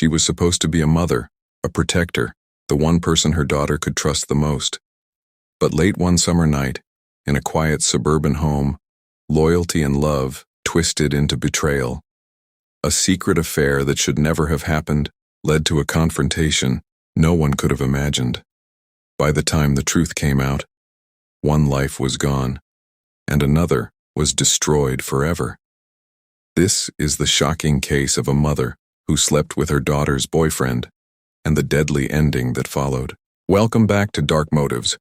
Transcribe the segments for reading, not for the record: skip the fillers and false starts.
She was supposed to be a mother, a protector, the one person her daughter could trust the most. But late one summer night, in a quiet suburban home, loyalty and love twisted into betrayal. A secret affair that should never have happened led to a confrontation no one could have imagined. By the time the truth came out, one life was gone, and another was destroyed forever. This is the shocking case of a mother who slept with her daughter's boyfriend, and the deadly ending that followed. Welcome back to Dark Motives,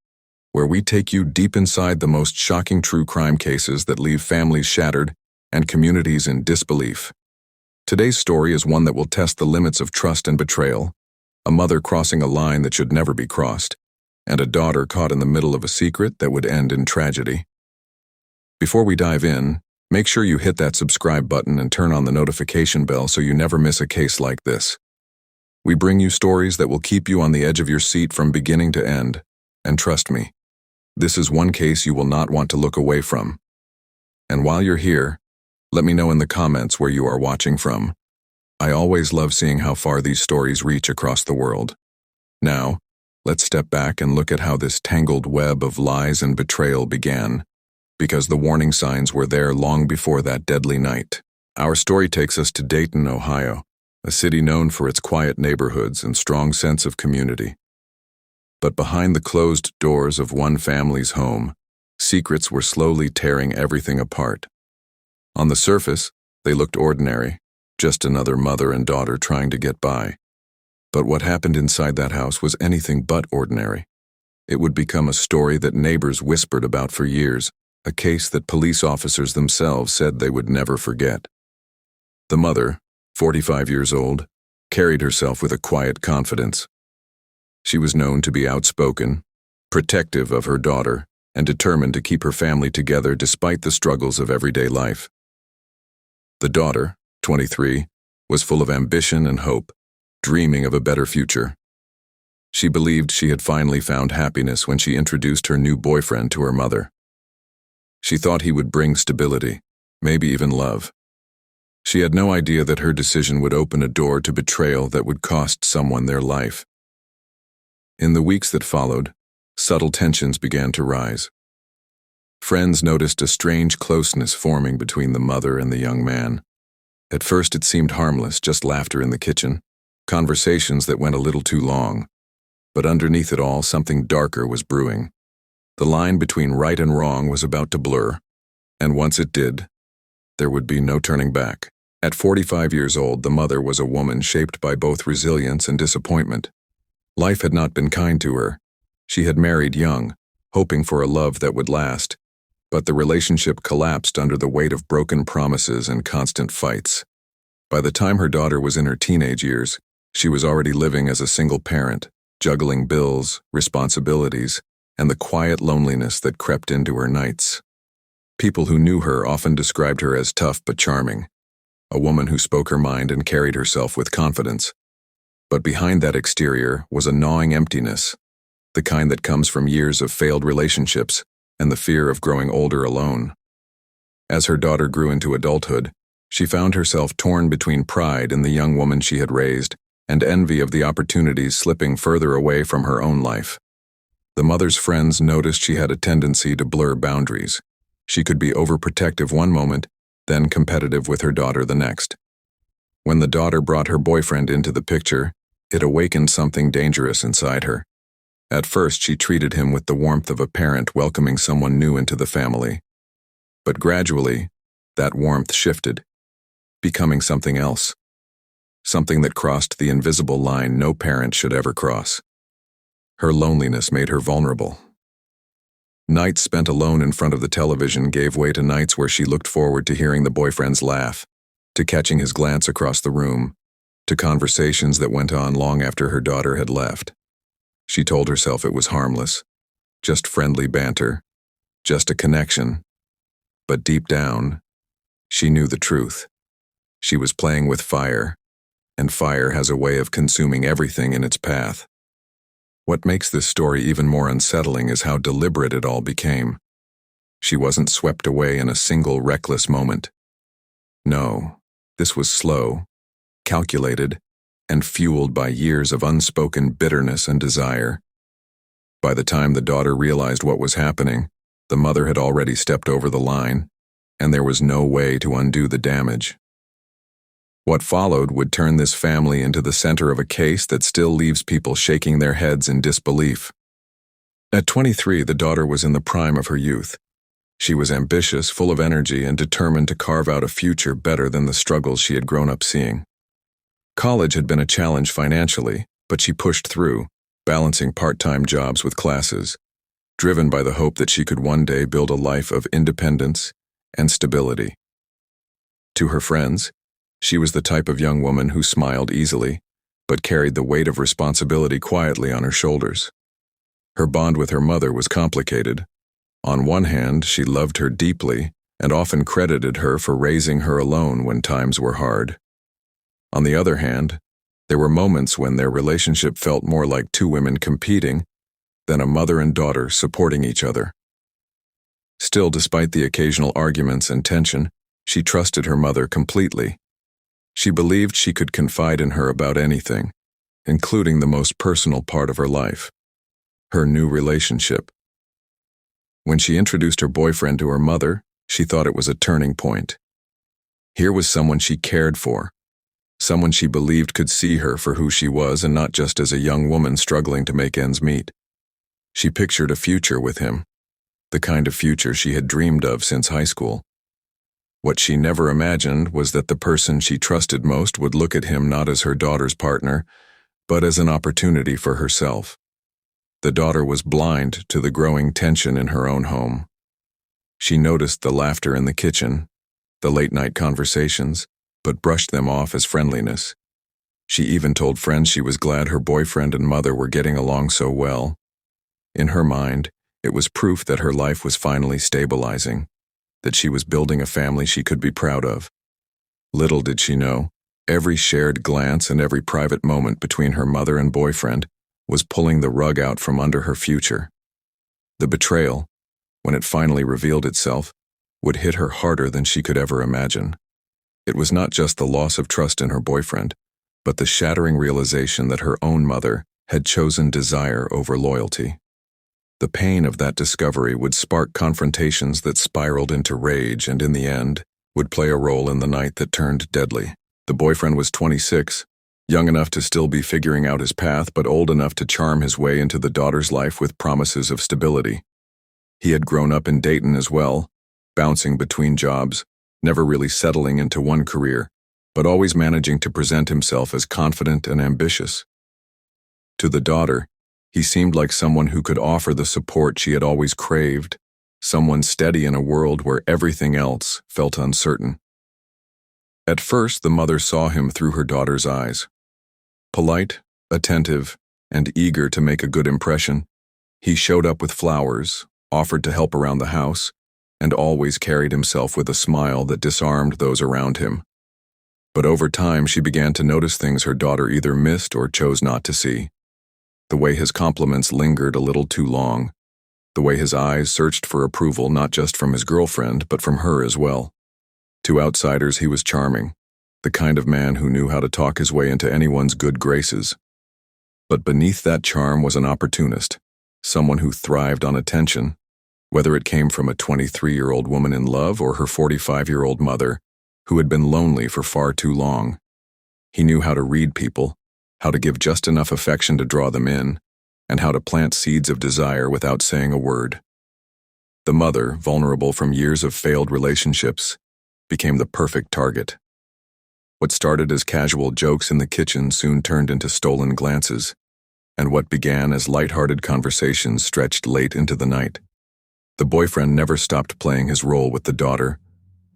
where we take you deep inside the most shocking true crime cases that leave families shattered and communities in disbelief. Today's story is one that will test the limits of trust and betrayal, a mother crossing a line that should never be crossed, and a daughter caught in the middle of a secret that would end in tragedy. Before we dive in, make sure you hit that subscribe button and turn on the notification bell so you never miss a case like this. We bring you stories that will keep you on the edge of your seat from beginning to end, and trust me, this is one case you will not want to look away from. And while you're here, let me know in the comments where you are watching from. I always love seeing how far these stories reach across the world. Now, let's step back and look at how this tangled web of lies and betrayal began, because the warning signs were there long before that deadly night. Our story takes us to Dayton, Ohio, a city known for its quiet neighborhoods and strong sense of community. But behind the closed doors of one family's home, secrets were slowly tearing everything apart. On the surface, they looked ordinary, just another mother and daughter trying to get by. But what happened inside that house was anything but ordinary. It would become a story that neighbors whispered about for years, a case that police officers themselves said they would never forget. The mother, 45 years old, carried herself with a quiet confidence. She was known to be outspoken, protective of her daughter, and determined to keep her family together despite the struggles of everyday life. The daughter, 23, was full of ambition and hope, dreaming of a better future. She believed she had finally found happiness when she introduced her new boyfriend to her mother. She thought he would bring stability, maybe even love. She had no idea that her decision would open a door to betrayal that would cost someone their life. In the weeks that followed, subtle tensions began to rise. Friends noticed a strange closeness forming between the mother and the young man. At first it seemed harmless, just laughter in the kitchen, conversations that went a little too long. But underneath it all, something darker was brewing. The line between right and wrong was about to blur, and once it did, there would be no turning back. At 45 years old, the mother was a woman shaped by both resilience and disappointment. Life had not been kind to her. She had married young, hoping for a love that would last, but the relationship collapsed under the weight of broken promises and constant fights. By the time her daughter was in her teenage years, she was already living as a single parent, juggling bills, responsibilities, and the quiet loneliness that crept into her nights. People who knew her often described her as tough but charming, a woman who spoke her mind and carried herself with confidence. But behind that exterior was a gnawing emptiness, the kind that comes from years of failed relationships and the fear of growing older alone. As her daughter grew into adulthood, she found herself torn between pride in the young woman she had raised and envy of the opportunities slipping further away from her own life. The mother's friends noticed she had a tendency to blur boundaries. She could be overprotective one moment, then competitive with her daughter the next. When the daughter brought her boyfriend into the picture, it awakened something dangerous inside her. At first, she treated him with the warmth of a parent welcoming someone new into the family. But gradually, that warmth shifted, becoming something else. Something that crossed the invisible line no parent should ever cross. Her loneliness made her vulnerable. Nights spent alone in front of the television gave way to nights where she looked forward to hearing the boyfriend's laugh, to catching his glance across the room, to conversations that went on long after her daughter had left. She told herself it was harmless, just friendly banter, just a connection. But deep down, she knew the truth. She was playing with fire, and fire has a way of consuming everything in its path. What makes this story even more unsettling is how deliberate it all became. She wasn't swept away in a single reckless moment. No, this was slow, calculated, and fueled by years of unspoken bitterness and desire. By the time the daughter realized what was happening, the mother had already stepped over the line, and there was no way to undo the damage. What followed would turn this family into the center of a case that still leaves people shaking their heads in disbelief. At 23, the daughter was in the prime of her youth. She was ambitious, full of energy, and determined to carve out a future better than the struggles she had grown up seeing. College had been a challenge financially, but she pushed through, balancing part-time jobs with classes, driven by the hope that she could one day build a life of independence and stability. To her friends, she was the type of young woman who smiled easily, but carried the weight of responsibility quietly on her shoulders. Her bond with her mother was complicated. On one hand, she loved her deeply and often credited her for raising her alone when times were hard. On the other hand, there were moments when their relationship felt more like two women competing than a mother and daughter supporting each other. Still, despite the occasional arguments and tension, she trusted her mother completely. She believed she could confide in her about anything, including the most personal part of her life, her new relationship. When she introduced her boyfriend to her mother, she thought it was a turning point. Here was someone she cared for, someone she believed could see her for who she was and not just as a young woman struggling to make ends meet. She pictured a future with him, the kind of future she had dreamed of since high school. What she never imagined was that the person she trusted most would look at him not as her daughter's partner, but as an opportunity for herself. The daughter was blind to the growing tension in her own home. She noticed the laughter in the kitchen, the late-night conversations, but brushed them off as friendliness. She even told friends she was glad her boyfriend and mother were getting along so well. In her mind, it was proof that her life was finally stabilizing, that she was building a family she could be proud of. Little did she know, every shared glance and every private moment between her mother and boyfriend was pulling the rug out from under her future. The betrayal, when it finally revealed itself, would hit her harder than she could ever imagine. It was not just the loss of trust in her boyfriend, but the shattering realization that her own mother had chosen desire over loyalty. The pain of that discovery would spark confrontations that spiraled into rage and, in the end, would play a role in the night that turned deadly. The boyfriend was 26, young enough to still be figuring out his path, but old enough to charm his way into the daughter's life with promises of stability. He had grown up in Dayton as well, bouncing between jobs, never really settling into one career, but always managing to present himself as confident and ambitious. To the daughter, he seemed like someone who could offer the support she had always craved, someone steady in a world where everything else felt uncertain. At first, the mother saw him through her daughter's eyes. Polite, attentive, and eager to make a good impression, he showed up with flowers, offered to help around the house, and always carried himself with a smile that disarmed those around him. But over time, she began to notice things her daughter either missed or chose not to see. The way his compliments lingered a little too long, the way his eyes searched for approval not just from his girlfriend, but from her as well. To outsiders, he was charming, the kind of man who knew how to talk his way into anyone's good graces. But beneath that charm was an opportunist, someone who thrived on attention, whether it came from a 23-year-old woman in love or her 45-year-old mother, who had been lonely for far too long. He knew how to read people, how to give just enough affection to draw them in, and how to plant seeds of desire without saying a word. The mother, vulnerable from years of failed relationships, became the perfect target. What started as casual jokes in the kitchen soon turned into stolen glances, and what began as light-hearted conversations stretched late into the night. The boyfriend never stopped playing his role with the daughter,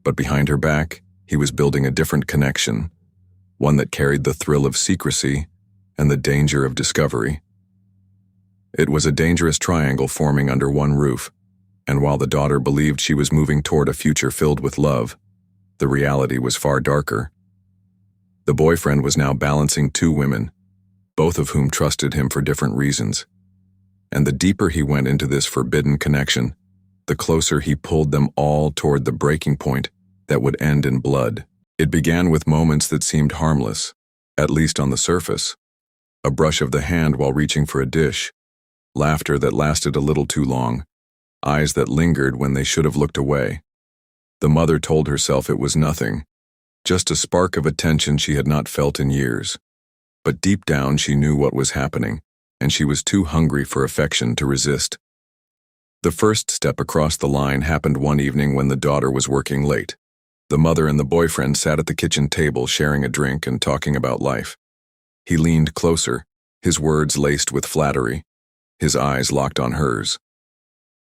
but behind her back, he was building a different connection, one that carried the thrill of secrecy and the danger of discovery. It was a dangerous triangle forming under one roof, and while the daughter believed she was moving toward a future filled with love, the reality was far darker. The boyfriend was now balancing two women, both of whom trusted him for different reasons. And the deeper he went into this forbidden connection, the closer he pulled them all toward the breaking point that would end in blood. It began with moments that seemed harmless, at least on the surface. A brush of the hand while reaching for a dish, laughter that lasted a little too long, eyes that lingered when they should have looked away. The mother told herself it was nothing, just a spark of attention she had not felt in years. But deep down she knew what was happening, and she was too hungry for affection to resist. The first step across the line happened one evening when the daughter was working late. The mother and the boyfriend sat at the kitchen table sharing a drink and talking about life. He leaned closer, his words laced with flattery, his eyes locked on hers.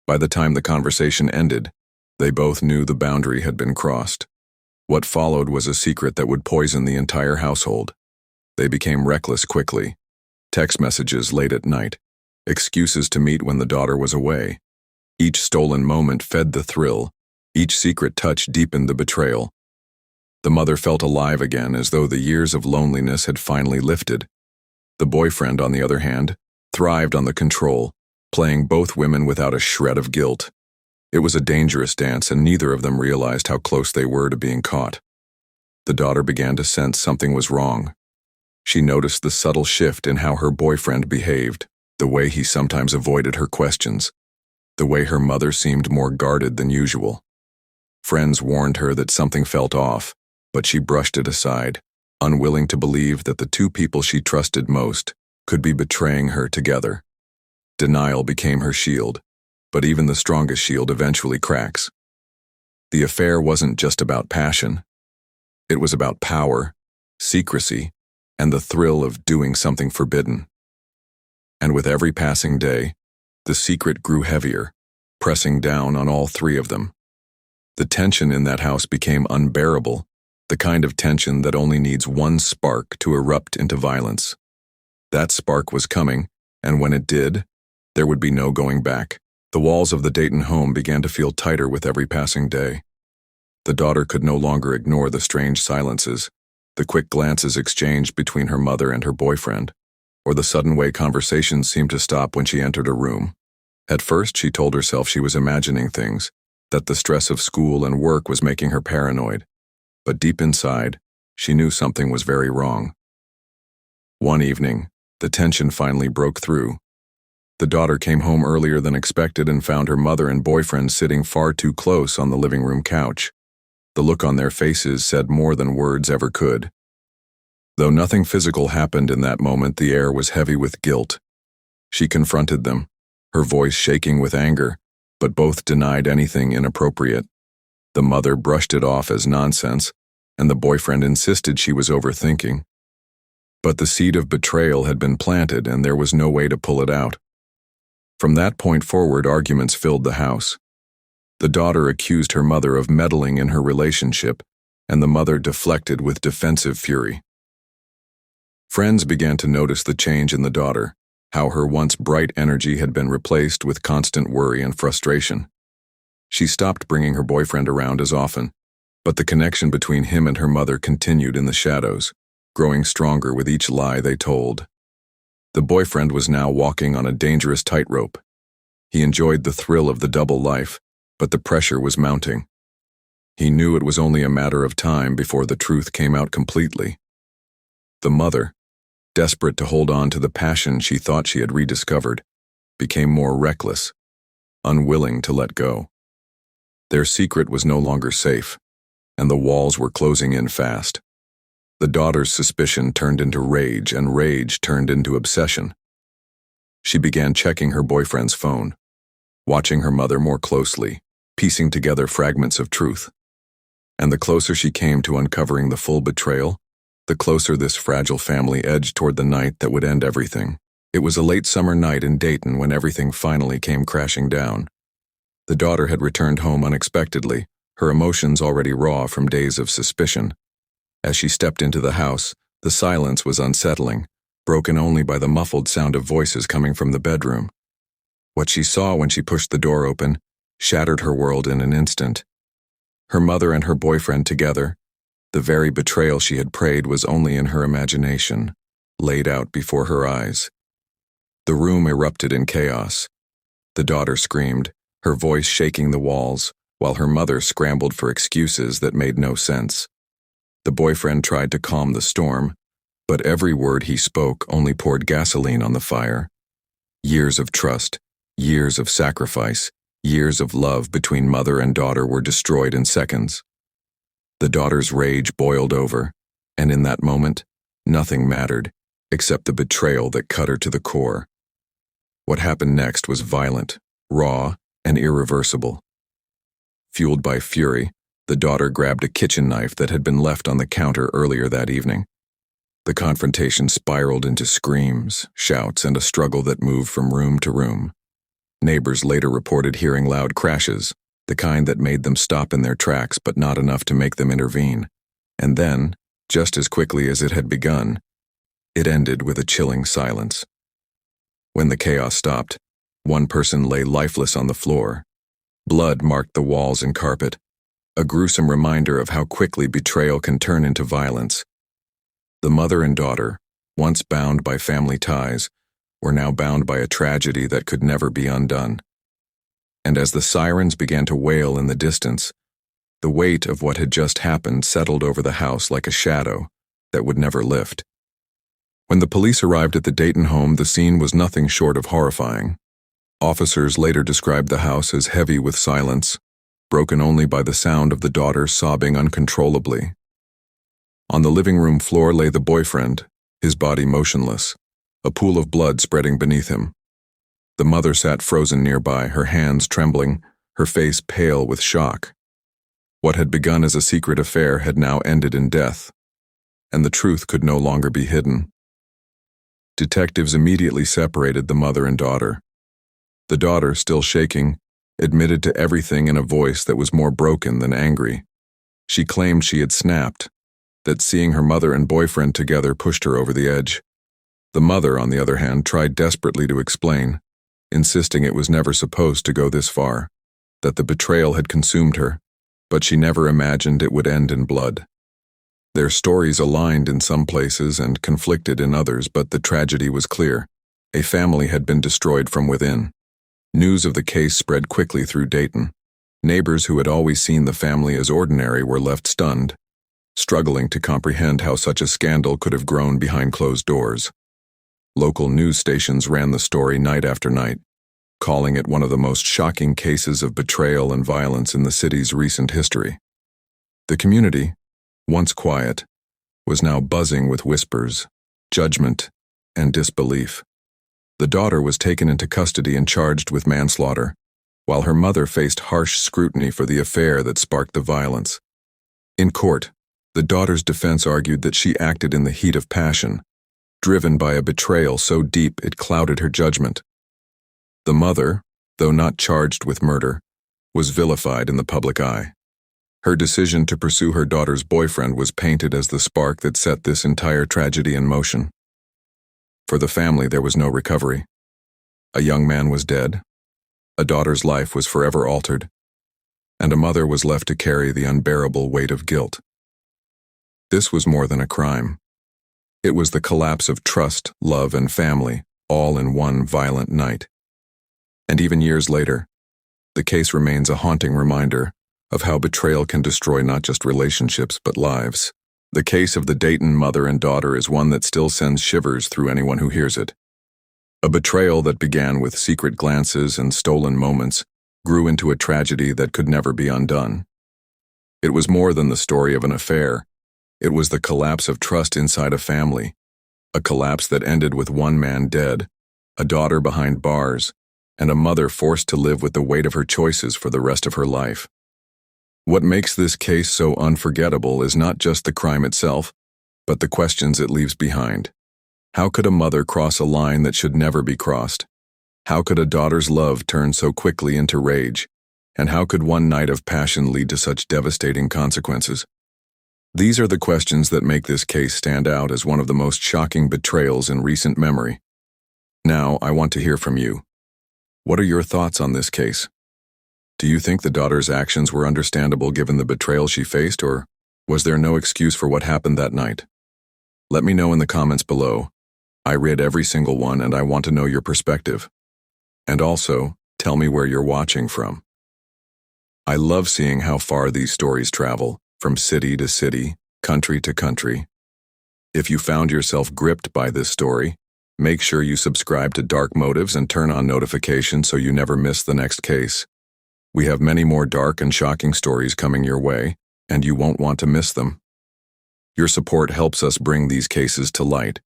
By the time the conversation ended, they both knew the boundary had been crossed. What followed was a secret that would poison the entire household. They became reckless quickly. Text messages late at night, excuses to meet when the daughter was away. Each stolen moment fed the thrill, each secret touch deepened the betrayal. The mother felt alive again, as though the years of loneliness had finally lifted. The boyfriend, on the other hand, thrived on the control, playing both women without a shred of guilt. It was a dangerous dance, and neither of them realized how close they were to being caught. The daughter began to sense something was wrong. She noticed the subtle shift in how her boyfriend behaved, the way he sometimes avoided her questions, the way her mother seemed more guarded than usual. Friends warned her that something felt off, but she brushed it aside, unwilling to believe that the two people she trusted most could be betraying her together. Denial became her shield, but even the strongest shield eventually cracks. The affair wasn't just about passion. It was about power, secrecy, and the thrill of doing something forbidden. And with every passing day, the secret grew heavier, pressing down on all three of them. The tension in that house became unbearable, the kind of tension that only needs one spark to erupt into violence. That spark was coming, and when it did, there would be no going back. The walls of the Dayton home began to feel tighter with every passing day. The daughter could no longer ignore the strange silences, the quick glances exchanged between her mother and her boyfriend, or the sudden way conversations seemed to stop when she entered a room. At first, she told herself she was imagining things, that the stress of school and work was making her paranoid. But deep inside, she knew something was very wrong. One evening, the tension finally broke through. The daughter came home earlier than expected and found her mother and boyfriend sitting far too close on the living room couch. The look on their faces said more than words ever could. Though nothing physical happened in that moment, the air was heavy with guilt. She confronted them, her voice shaking with anger, but both denied anything inappropriate. The mother brushed it off as nonsense, and the boyfriend insisted she was overthinking. But the seed of betrayal had been planted, and there was no way to pull it out. From that point forward, arguments filled the house. The daughter accused her mother of meddling in her relationship, and the mother deflected with defensive fury. Friends began to notice the change in the daughter, how her once bright energy had been replaced with constant worry and frustration. She stopped bringing her boyfriend around as often, but the connection between him and her mother continued in the shadows, growing stronger with each lie they told. The boyfriend was now walking on a dangerous tightrope. He enjoyed the thrill of the double life, but the pressure was mounting. He knew it was only a matter of time before the truth came out completely. The mother, desperate to hold on to the passion she thought she had rediscovered, became more reckless, unwilling to let go. Their secret was no longer safe, and the walls were closing in fast. The daughter's suspicion turned into rage, and rage turned into obsession. She began checking her boyfriend's phone, watching her mother more closely, piecing together fragments of truth. And the closer she came to uncovering the full betrayal, the closer this fragile family edged toward the night that would end everything. It was a late summer night in Dayton when everything finally came crashing down. The daughter had returned home unexpectedly, her emotions already raw from days of suspicion. As she stepped into the house, the silence was unsettling, broken only by the muffled sound of voices coming from the bedroom. What she saw when she pushed the door open shattered her world in an instant. Her mother and her boyfriend together, the very betrayal she had prayed was only in her imagination, laid out before her eyes. The room erupted in chaos. The daughter screamed, her voice shaking the walls, while her mother scrambled for excuses that made no sense. The boyfriend tried to calm the storm, But every word he spoke only poured gasoline on the fire. Years of trust, years of sacrifice, years of love between mother and daughter were destroyed in seconds. The daughter's rage boiled over, and in that moment, nothing mattered except the betrayal that cut her to the core. What happened next was violent, raw, and irreversible. Fueled by fury, the daughter grabbed a kitchen knife that had been left on the counter earlier that evening. The confrontation spiraled into screams, shouts, and a struggle that moved from room to room. Neighbors later reported hearing loud crashes, the kind that made them stop in their tracks but not enough to make them intervene. And then, just as quickly as it had begun, it ended with a chilling silence. When the chaos stopped, one person lay lifeless on the floor. Blood marked the walls and carpet, a gruesome reminder of how quickly betrayal can turn into violence. The mother and daughter, once bound by family ties, were now bound by a tragedy that could never be undone. And as the sirens began to wail in the distance, the weight of what had just happened settled over the house like a shadow that would never lift. When the police arrived at the Dayton home, the scene was nothing short of horrifying. Officers later described the house as heavy with silence, broken only by the sound of the daughter sobbing uncontrollably. On the living room floor lay the boyfriend, his body motionless, a pool of blood spreading beneath him. The mother sat frozen nearby, her hands trembling, her face pale with shock. What had begun as a secret affair had now ended in death, and the truth could no longer be hidden. Detectives immediately separated the mother and daughter. The daughter, still shaking, admitted to everything in a voice that was more broken than angry. She claimed she had snapped, that seeing her mother and boyfriend together pushed her over the edge. The mother, on the other hand, tried desperately to explain, insisting it was never supposed to go this far, that the betrayal had consumed her, but she never imagined it would end in blood. Their stories aligned in some places and conflicted in others, but the tragedy was clear. A family had been destroyed from within. News of the case spread quickly through Dayton. Neighbors who had always seen the family as ordinary were left stunned, struggling to comprehend how such a scandal could have grown behind closed doors. Local news stations ran the story night after night, calling it one of the most shocking cases of betrayal and violence in the city's recent history. The community, once quiet, was now buzzing with whispers, judgment, and disbelief. The daughter was taken into custody and charged with manslaughter, while her mother faced harsh scrutiny for the affair that sparked the violence. In court, the daughter's defense argued that she acted in the heat of passion, driven by a betrayal so deep it clouded her judgment. The mother, though not charged with murder, was vilified in the public eye. Her decision to pursue her daughter's boyfriend was painted as the spark that set this entire tragedy in motion. For the family, there was no recovery. A young man was dead, a daughter's life was forever altered, and a mother was left to carry the unbearable weight of guilt. This was more than a crime. It was the collapse of trust, love, and family, all in one violent night. And even years later, the case remains a haunting reminder of how betrayal can destroy not just relationships but lives. The case of the Dayton mother and daughter is one that still sends shivers through anyone who hears it. A betrayal that began with secret glances and stolen moments grew into a tragedy that could never be undone. It was more than the story of an affair. It was the collapse of trust inside a family, a collapse that ended with one man dead, a daughter behind bars, and a mother forced to live with the weight of her choices for the rest of her life. What makes this case so unforgettable is not just the crime itself, but the questions it leaves behind. How could a mother cross a line that should never be crossed? How could a daughter's love turn so quickly into rage? And how could one night of passion lead to such devastating consequences? These are the questions that make this case stand out as one of the most shocking betrayals in recent memory. Now, I want to hear from you. What are your thoughts on this case? Do you think the daughter's actions were understandable given the betrayal she faced, or was there no excuse for what happened that night? Let me know in the comments below. I read every single one and I want to know your perspective. And also, tell me where you're watching from. I love seeing how far these stories travel, from city to city, country to country. If you found yourself gripped by this story, make sure you subscribe to Dark Motives and turn on notifications so you never miss the next case. We have many more dark and shocking stories coming your way, and you won't want to miss them. Your support helps us bring these cases to light,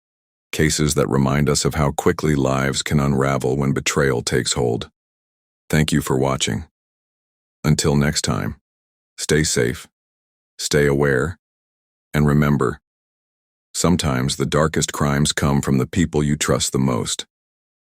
cases that remind us of how quickly lives can unravel when betrayal takes hold. Thank you for watching. Until next time, stay safe, stay aware, and remember, sometimes the darkest crimes come from the people you trust the most.